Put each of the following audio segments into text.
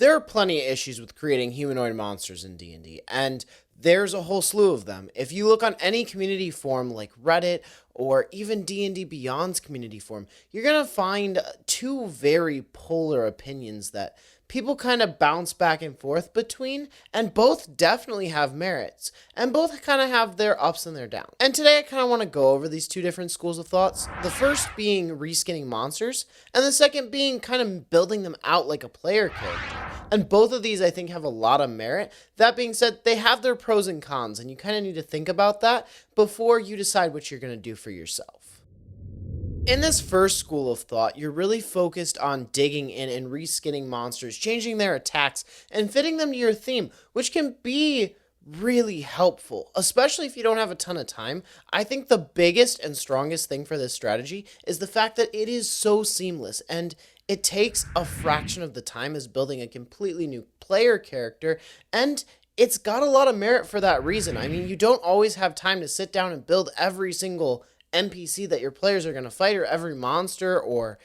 There are plenty of issues with creating humanoid monsters in D&D, and there's a whole slew of them. If you look on any community forum like Reddit or even D&D Beyond's community forum, you're going to find two very polar opinions that people kind of bounce back and forth between, and both definitely have merits, and both kind of have their ups and their downs. And today I kind of want to go over these two different schools of thoughts. The first being reskinning monsters, and the second being kind of building them out like a player character. And both of these I think have a lot of merit. That being said, they have their pros and cons, and you kind of need to think about that before you decide what you're going to do for yourself. In this first school of thought, you're really focused on digging in and reskinning monsters, changing their attacks, and fitting them to your theme, which can be really helpful, especially if you don't have a ton of time. I think the biggest and strongest thing for this strategy is the fact that it is so seamless, and it takes a fraction of the time as building a completely new player character, and it's got a lot of merit for that reason. I mean, you don't always have time to sit down and build every single NPC that your players are going to fight, or every monster or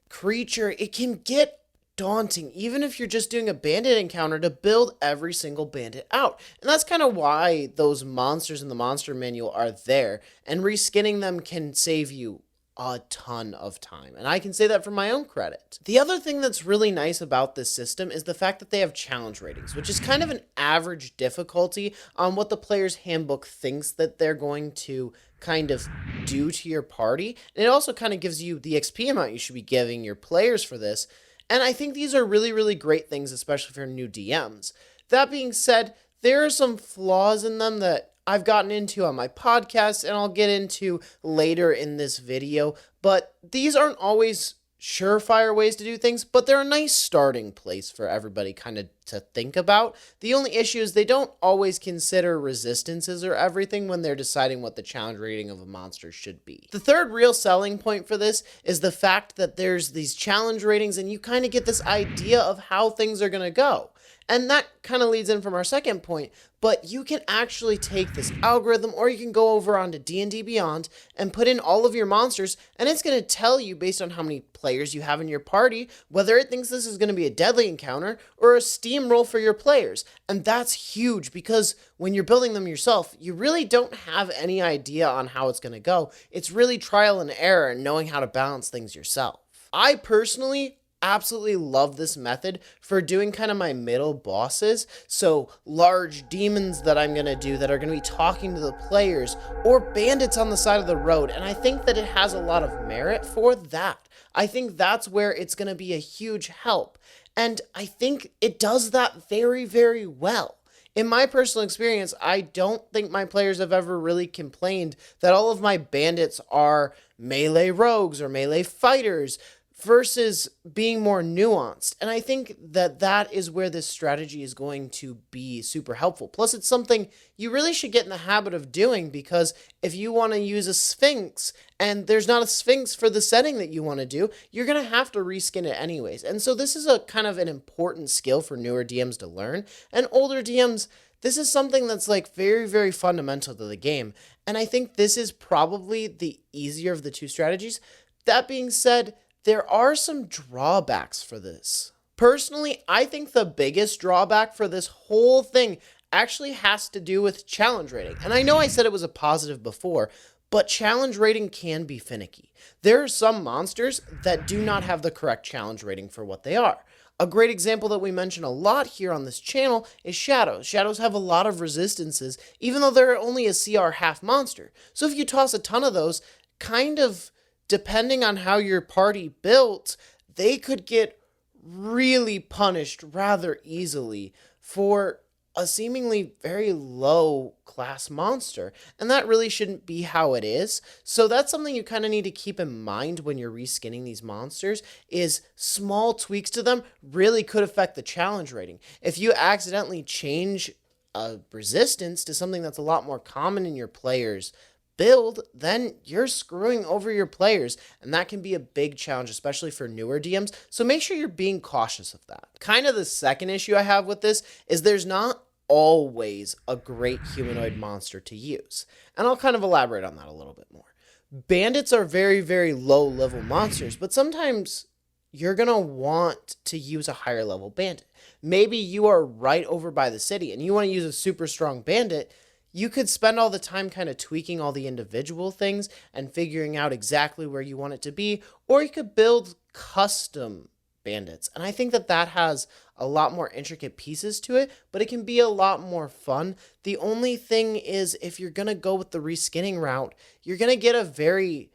creature. It can get daunting, even if you're just doing a bandit encounter, to build every single bandit out. And that's kind of why those monsters in the monster manual are there, and reskinning them can save you a ton of time, and I can say that from my own credit. The other thing that's really nice about this system is the fact that they have challenge ratings, which is kind of an average difficulty on what the player's handbook thinks that they're going to kind of do to your party. And it also kind of gives you the XP amount you should be giving your players for this. And I think these are really, really great things, especially for new DMs. That being said, there are some flaws in them that I've gotten into on my podcast, and I'll get into later in this video, but these aren't always surefire ways to do things, but they're a nice starting place for everybody kind of to think about. The only issue is they don't always consider resistances or everything when they're deciding what the challenge rating of a monster should be. The third real selling point for this is the fact that there's these challenge ratings, and you kind of get this idea of how things are going to go. And that kind of leads in from our second point, but you can actually take this algorithm, or you can go over onto D&D Beyond and put in all of your monsters, and it's going to tell you, based on how many players you have in your party, whether it thinks this is going to be a deadly encounter or a steamroll for your players. And that's huge, because when you're building them yourself, you really don't have any idea on how it's going to go. It's really trial and error and knowing how to balance things yourself. I personally absolutely love this method for doing kind of my middle bosses. So large demons that I'm going to do that are going to be talking to the players, or bandits on the side of the road. And I think that it has a lot of merit for that. I think that's where it's going to be a huge help. And I think it does that very, very well. In my personal experience, I don't think my players have ever really complained that all of my bandits are melee rogues or melee fighters, versus being more nuanced. And I think that that is where this strategy is going to be super helpful. Plus, it's something you really should get in the habit of doing, because if you want to use a Sphinx and there's not a Sphinx for the setting that you want to do, you're going to have to reskin it anyways. And so this is a kind of an important skill for newer DMs to learn. And older DMs, this is something that's like very, very fundamental to the game. And I think this is probably the easier of the two strategies. That being said, there are some drawbacks for this. Personally, I think the biggest drawback for this whole thing actually has to do with challenge rating. And I know I said it was a positive before, but challenge rating can be finicky. There are some monsters that do not have the correct challenge rating for what they are. A great example that we mention a lot here on this channel is Shadows. Shadows have a lot of resistances, even though they're only a CR half monster. So if you toss a ton of those, kind of depending on how your party built, they could get really punished rather easily for a seemingly very low class monster. And that really shouldn't be how it is. So that's something you kind of need to keep in mind when you're reskinning these monsters, is small tweaks to them really could affect the challenge rating. If you accidentally change a resistance to something that's a lot more common in your players' build, then you're screwing over your players, and that can be a big challenge, especially for newer DMs. So make sure you're being cautious of that. Kind of the second issue I have with this is there's not always a great humanoid monster to use, and I'll kind of elaborate on that a little bit more. Bandits are very, very low level monsters, but sometimes you're going to want to use a higher level bandit. Maybe you are right over by the city and you want to use a super strong bandit. You could spend all the time kind of tweaking all the individual things and figuring out exactly where you want it to be, or you could build custom bandits. And I think that that has a lot more intricate pieces to it, but it can be a lot more fun. The only thing is, if you're going to go with the reskinning route, you're going to get a very,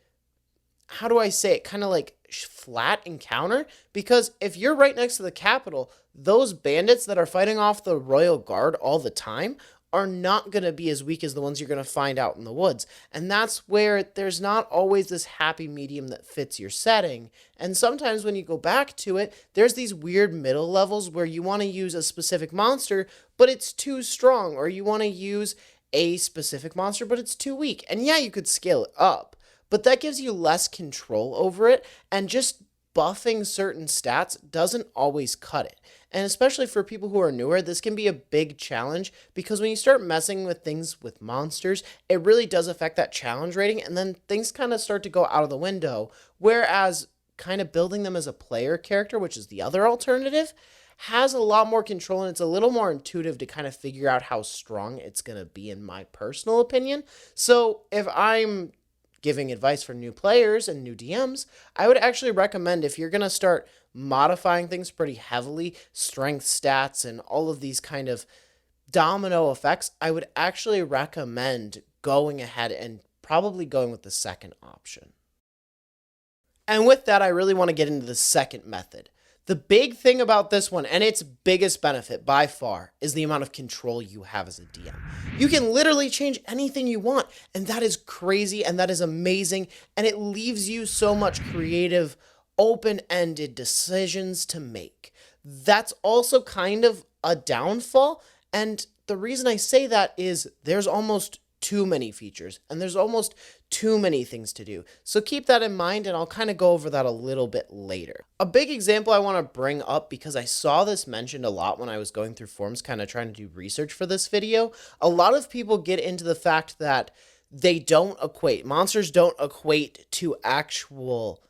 how do I say it, kind of like flat encounter, because if you're right next to the capital, those bandits that are fighting off the royal guard all the time are not going to be as weak as the ones you're going to find out in the woods. And that's where there's not always this happy medium that fits your setting. And sometimes when you go back to it, there's these weird middle levels where you want to use a specific monster, but it's too strong, or you want to use a specific monster, but it's too weak. And yeah, you could scale it up, but that gives you less control over it, and just buffing certain stats doesn't always cut it. And especially for people who are newer, this can be a big challenge, because when you start messing with things with monsters, it really does affect that challenge rating, and then things kind of start to go out of the window. Whereas kind of building them as a player character, which is the other alternative, has a lot more control, and it's a little more intuitive to kind of figure out how strong it's going to be, in my personal opinion. So if I'm giving advice for new players and new DMs, I would actually recommend, if you're going to start modifying things pretty heavily, strength stats and all of these kind of domino effects, I would actually recommend going ahead and probably going with the second option. And with that, I really want to get into the second method. The big thing about this one, and its biggest benefit by far, is the amount of control you have as a DM. You can literally change anything you want, and that is crazy, and that is amazing, and it leaves you so much creative, open-ended decisions to make. That's also kind of a downfall, and the reason I say that is there's almost too many features, and there's almost too many things to do. So keep that in mind, and I'll kind of go over that a little bit later. A big example I want to bring up, because I saw this mentioned a lot when I was going through forums kind of trying to do research for this video. A lot of people get into the fact that monsters don't equate to actual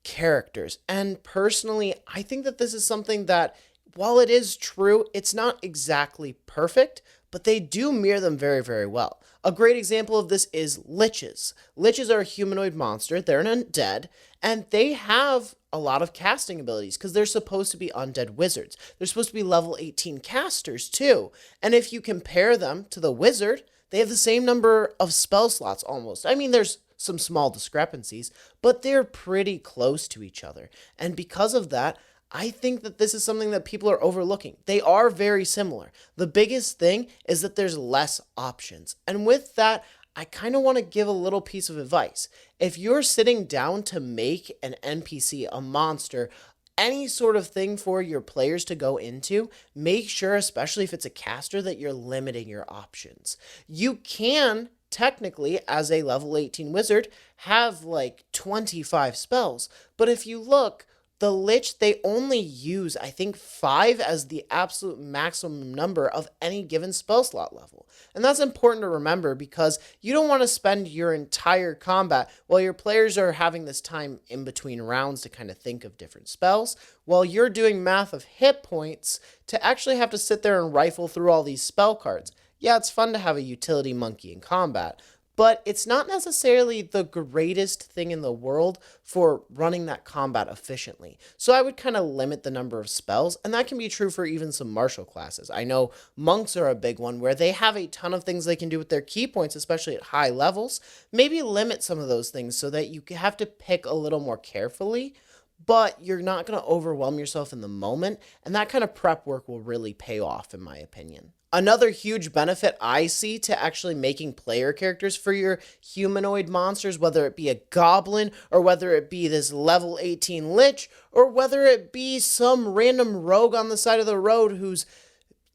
characters. And personally, I think that this is something that, while it is true, it's not exactly perfect, but they do mirror them very, very well. A great example of this is liches. Liches are a humanoid monster. They're an undead, and they have a lot of casting abilities because they're supposed to be undead wizards. They're supposed to be level 18 casters too. And if you compare them to the wizard, they have the same number of spell slots almost. I mean, there's some small discrepancies, but they're pretty close to each other. And because of that, I think that this is something that people are overlooking. They are very similar. The biggest thing is that there's less options. And with that, I kind of want to give a little piece of advice. If you're sitting down to make an NPC, a monster, any sort of thing for your players to go into, make sure, especially if it's a caster, that you're limiting your options. You can technically, as a level 18 wizard, have like 25 spells. But if you look, the Lich, they only use, I think, 5 as the absolute maximum number of any given spell slot level. And that's important to remember, because you don't want to spend your entire combat while your players are having this time in between rounds to kind of think of different spells, while you're doing math of hit points to actually have to sit there and rifle through all these spell cards. Yeah, it's fun to have a utility monkey in combat, but it's not necessarily the greatest thing in the world for running that combat efficiently. So I would kind of limit the number of spells, and that can be true for even some martial classes. I know monks are a big one where they have a ton of things they can do with their key points, especially at high levels. Maybe limit some of those things so that you have to pick a little more carefully, but you're not going to overwhelm yourself in the moment, and that kind of prep work will really pay off, in my opinion. Another huge benefit I see to actually making player characters for your humanoid monsters, whether it be a goblin, or whether it be this level 18 lich, or whether it be some random rogue on the side of the road who's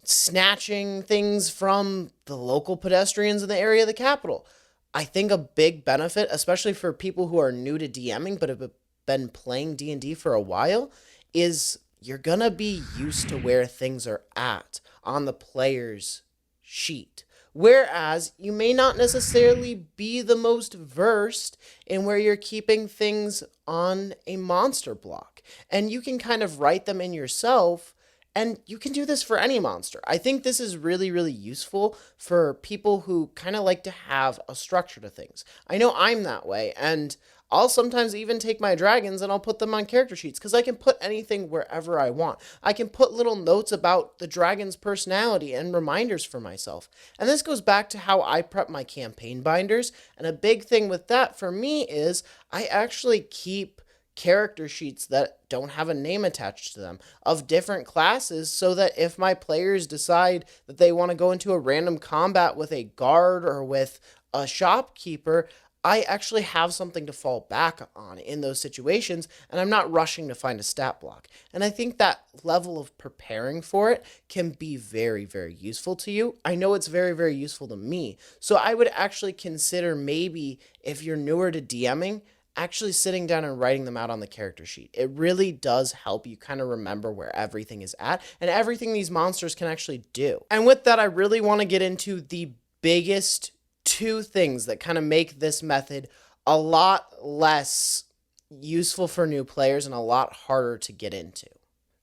snatching things from the local pedestrians in the area of the capital. I think a big benefit, especially for people who are new to DMing but have been playing D&D for a while, is you're gonna be used to where things are at on the player's sheet. Whereas you may not necessarily be the most versed in where you're keeping things on a monster block. And you can kind of write them in yourself, and you can do this for any monster. I think this is really, really useful for people who kind of like to have a structure to things. I know I'm that way, and I'll sometimes even take my dragons and I'll put them on character sheets because I can put anything wherever I want. I can put little notes about the dragon's personality and reminders for myself. And this goes back to how I prep my campaign binders. And a big thing with that for me is I actually keep character sheets that don't have a name attached to them of different classes, so that if my players decide that they want to go into a random combat with a guard or with a shopkeeper, I actually have something to fall back on in those situations, and I'm not rushing to find a stat block. And I think that level of preparing for it can be very, very useful to you. I know it's very, very useful to me. So I would actually consider, maybe if you're newer to DMing, actually sitting down and writing them out on the character sheet. It really does help you kind of remember where everything is at and everything these monsters can actually do. And with that, I really want to get into the biggest two things that kind of make this method a lot less useful for new players and a lot harder to get into.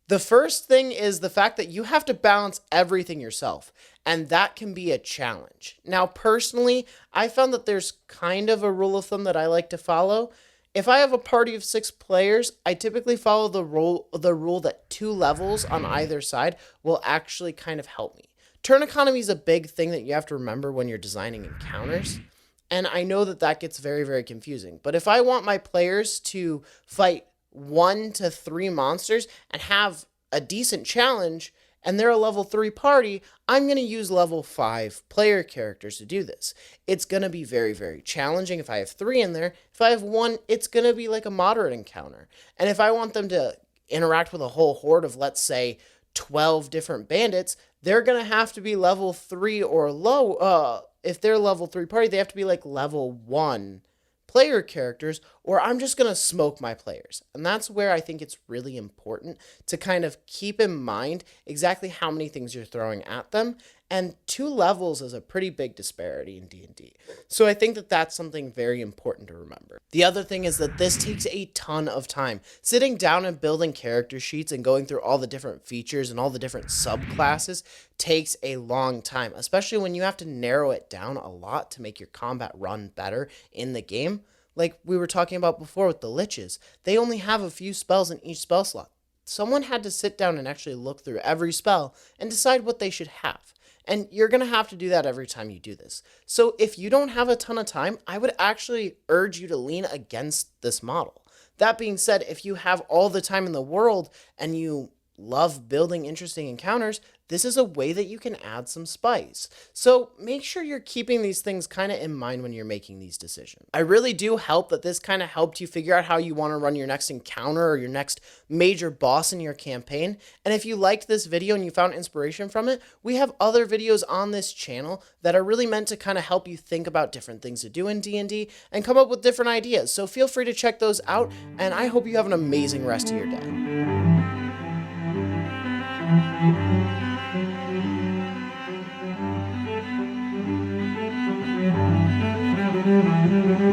The first thing is the fact that you have to balance everything yourself, and that can be a challenge. Now, personally, I found that there's kind of a rule of thumb that I like to follow. If I have a party of 6 players, I typically follow the rule that 2 levels on either side will actually kind of help me. Turn economy is a big thing that you have to remember when you're designing encounters. And I know that that gets very, very confusing. But if I want my players to fight 1 to 3 monsters and have a decent challenge, and they're a level 3 party, I'm going to use level 5 player characters to do this. It's going to be very, very challenging if I have 3 in there. If I have 1, it's going to be like a moderate encounter. And if I want them to interact with a whole horde of, let's say, 12 different bandits, they're going to have to be level 3 or low. If they're level 3 party, they have to be like level 1 player characters, or I'm just going to smoke my players. And that's where I think it's really important to kind of keep in mind exactly how many things you're throwing at them. And 2 levels is a pretty big disparity in D&D. So I think that that's something very important to remember. The other thing is that this takes a ton of time. Sitting down and building character sheets and going through all the different features and all the different subclasses takes a long time, especially when you have to narrow it down a lot to make your combat run better in the game. Like we were talking about before with the liches, they only have a few spells in each spell slot. Someone had to sit down and actually look through every spell and decide what they should have. And you're going to have to do that every time you do this. So if you don't have a ton of time, I would actually urge you to lean against this model. That being said, if you have all the time in the world and you love building interesting encounters, this is a way that you can add some spice. So make sure you're keeping these things kind of in mind when you're making these decisions. I really do hope that this kind of helped you figure out how you want to run your next encounter or your next major boss in your campaign. And if you liked this video and you found inspiration from it, we have other videos on this channel that are really meant to kind of help you think about different things to do in D&D and come up with different ideas. So feel free to check those out, and I hope you have an amazing rest of your day.